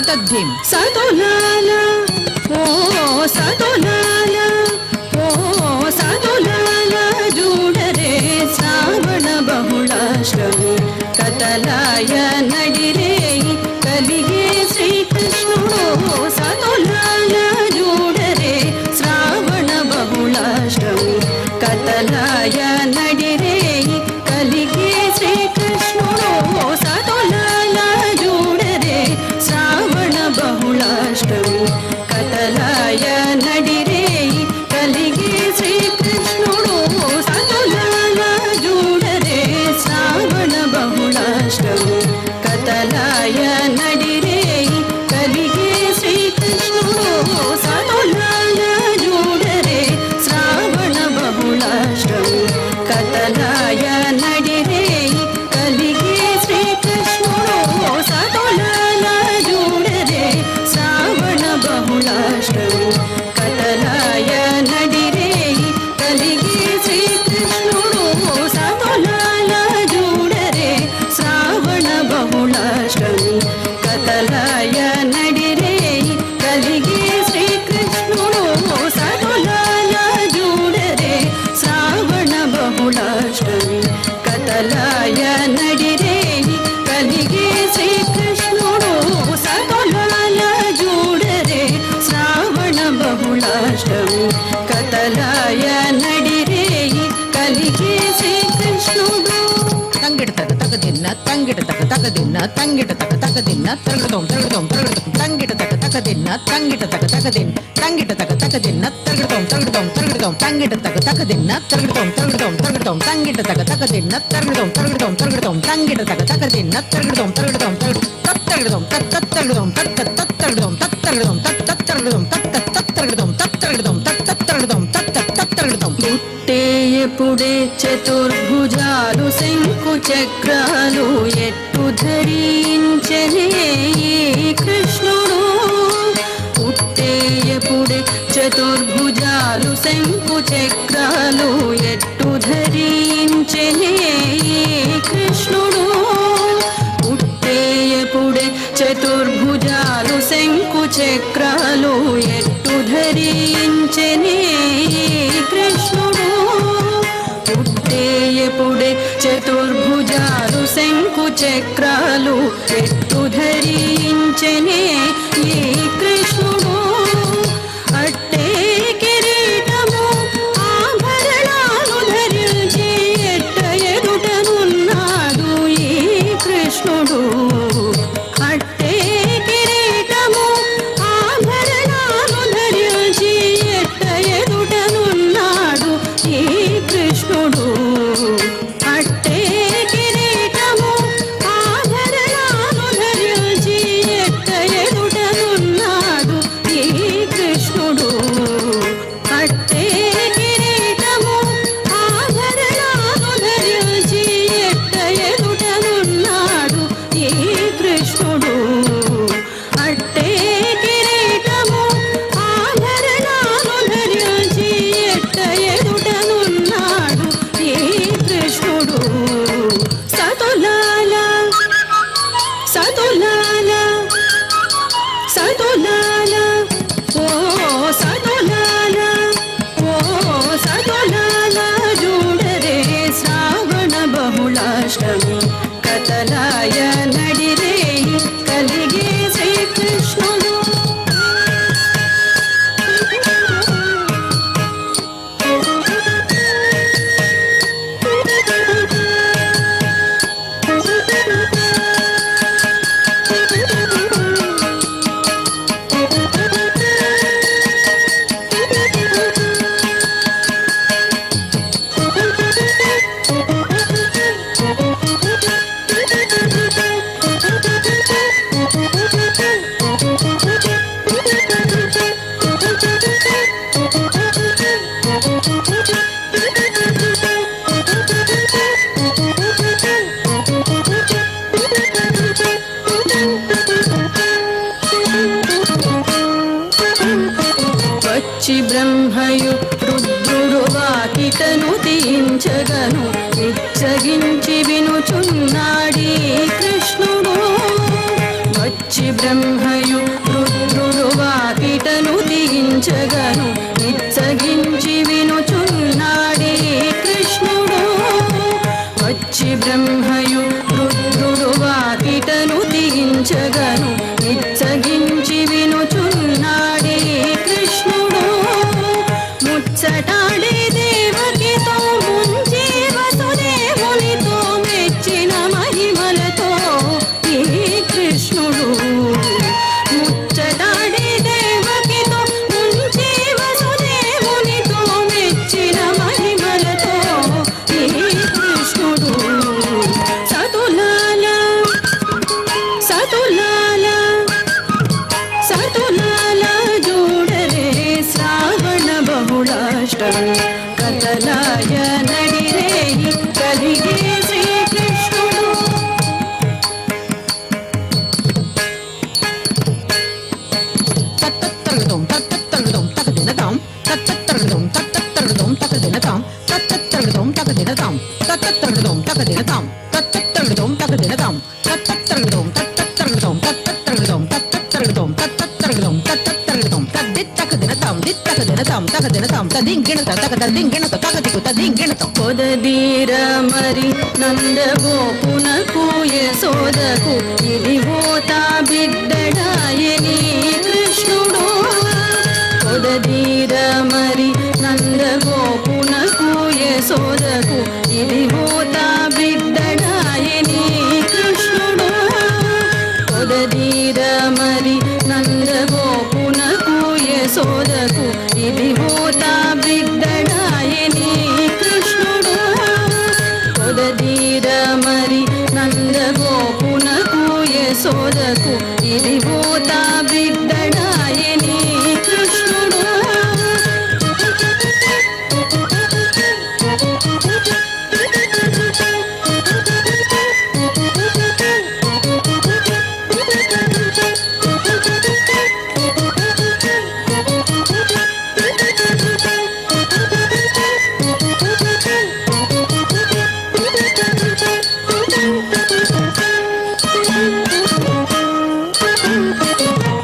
తపతద్ధిం సతులాల ఓ సతులాల ఓ సతులాల జూడరే శ్రావణ బహుళాష్టమి కతలాయ నడిరే కలిగే శ్రీకృష్ణుడు సతులాల జూడరే శ్రావణ బహుళాష్టమి కతలాయ నడిరే కలిగే శ్రీకృష్ణుడు సతులాల జూడరే శ్రావణ బహుళాష్టమి కతలాయ నడిరే కలిగే శ్రీకృష్ణుడు సతులాల జూడరే శ్రావణ బహుళాష్టమి కతలాయ నడిరే కలిగే శ్రీకృష్ణుడు సతులాల జూడరే శ్రావణ బహుళాష్టమి కతలాయ నడిరే కలిగే శ్రీకృష్ణుడు సతులాల జూడరే శ్రావణ బహుళాష్టమి కతలాయ నడిరే కలిగే శ్రీకృష్ణుడు సతులాల జూడరే శ్రావణ బహుళాష్టమి కతలాయ నడిరే కలిగే శ్రీకృష్ణుడు సతులాల జూడరే శ్రావణ బహుళాష్టమి కతలాయ నడిరే కలిగే శ్రీకృష్ణుడు సతులాల జూడరే శ్రావణ బహుళాష్టమి కతలాయ నడిరే కలిగే శ్రీకృష్ణుడు తంగిట తగ తగదిన్న తంగిట తగ తగదిన్న తంగిట తగ తగదిన్న తరగదం తరగదం తరగదం తంగిట తగ తగదిన్న తంగిట తగ తగదిన్న తంగిట తగ తగదిన్న తరగదం తరగదం తరగదం తంగిట తగ తగదిన్న తరగదం తరగదం తరగదం తంగిట తగ తగదిన్న తరగదం తరగదం తరగదం తంగిట తగ తగదిన్న తరగదం తరగదం తత్తరగదం తత్తరగదం తత్తరగదం తత్తరగదం తత్తరగదం తత్తరగదం తత్తరగదం తత్తరగదం తత్తరగదం పుట్టేయపుడే చతుర్భుజాలు శంకు చక్రాలు ఎట్టు ధరించనే కృష్ణుడు పుట్టేయపుడే చతుర్భుజాలు శంకు చక్రాలు ఎట్టు ధరించనే కృష్ణుడు పుట్టేయపుడే చతుర్భుజాలు శంకు చక్రాలు ఎట్టు ధరించనే కృష్ణుడు పుట్టేయపుడే చతుర్భుజాలు శంకు చక్రాలు ఎట్టు ధరించనే ఈ కృష్ణుడు అట్టే కిరీటము ఆభరణాలు ధరించి ఎట్ట ఎదుటనున్నాడు ఈ కృష్ణుడు అట్టే కిరీటము ఆభరణాలు ధరించి ఎట్ట ఎదుటనున్నాడు ఈ కృష్ణుడు అట్టే కిరీటము ఆభరణాలు ధరించి ఎట్ట ఎదుటనున్నాడు ఈ కృష్ణుడు అట్టే కిరీటము ఆభరణాలు ధరించి ఎట్ట ఎదుటనున్నాడు ఈ కృష్ణుడు అట్టే కిరీటము ఆభరణాలు ధరించి ఎట్ట ఎదుటనున్నాడు ఈ కృష్ణుడు సతులాల సతులాల సతులాల ఓ సతులాల ఓ సతులాల జూడరే శ్రావణ బహుళాష్టమి కతలాయ నడిరే కలిగే శ్రీకృష్ణుడు వచ్చి బ్రహ్మయు రుద్రుడు వాకిటను తీయించగను ఇచ్చగించి వినుచున్నాడీ కృష్ణుడు. వచ్చి బ్రహ్మయు రుద్రుడు వాకిటను తీయించగను నిచ్చగించి వినుచున్నాడే కృష్ణుడు వచ్చి బ్రహ్మయు రుద్రుడు వాకిటను తీయించగను నిచ్చగించి వినుచున్నాడే కృష్ణుడు ముచ్చటాడే దేవకితో ముంచి వసుదేవునితో మెచ్చిన మహిమలతో ఈ కృష్ణుడు ముచ్చటాడే దేవకితో ముంచి వసుదేవునితో మెచ్చిన మహిమలతో ఈ కృష్ణుడు సతులాల సతులాల సతులాల జోడరే శ్రావణ బహుళాష్టమి కథలాయ నడిరేయి కలిగే శ్రీకృష్ణుడు తత్తత్తరగదం తత్తత్తరగదం తకదినతాం తత్తత్తరగదం తత్తత్తరగదం తకదినతాం తత్తత్తరగదం తకదినతాం తత్తత్తరగదం తకదినతాం తత్తత్తరగదం తకదినతాం తత్తత్తరగదం తత్తత్తరగదం తత్తత్తరగదం తత్తత్తరగదం తత్తత్తరగదం తత్తత్తరగదం తద్దిత్తకదినతాం దిత్తకదినతాం తకదినతాం తదింగిణత తకదదింగిణత తకదికు తదింగిణత పొదదీర మరి నందగోపునకు యశోదకు ఇదిగోతా బిడ్డడాయని కృష్ణుడు పొదదీర మరి నందగోపునకు యశోదకు ఇదిగోతా బిడ్డడాయని కృష్ణుడు పొదదీర మరి నందగోపునకు యశోదకు ఇదిగోతా బిడ్డడాయని కృష్ణుడు పొదదీర మరి నందగోపునకు యశోదకు ఇదిగోతా బిడ్డడాయని కృష్ణుడు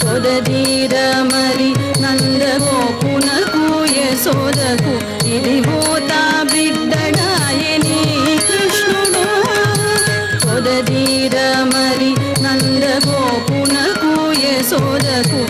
పొదదీర మరి నందగోపునకు యశోదకు ఇదిగోతా బిడ్డడాయని కృష్ణుడు పొదదీర మరి నందగోపునకు యశోదకు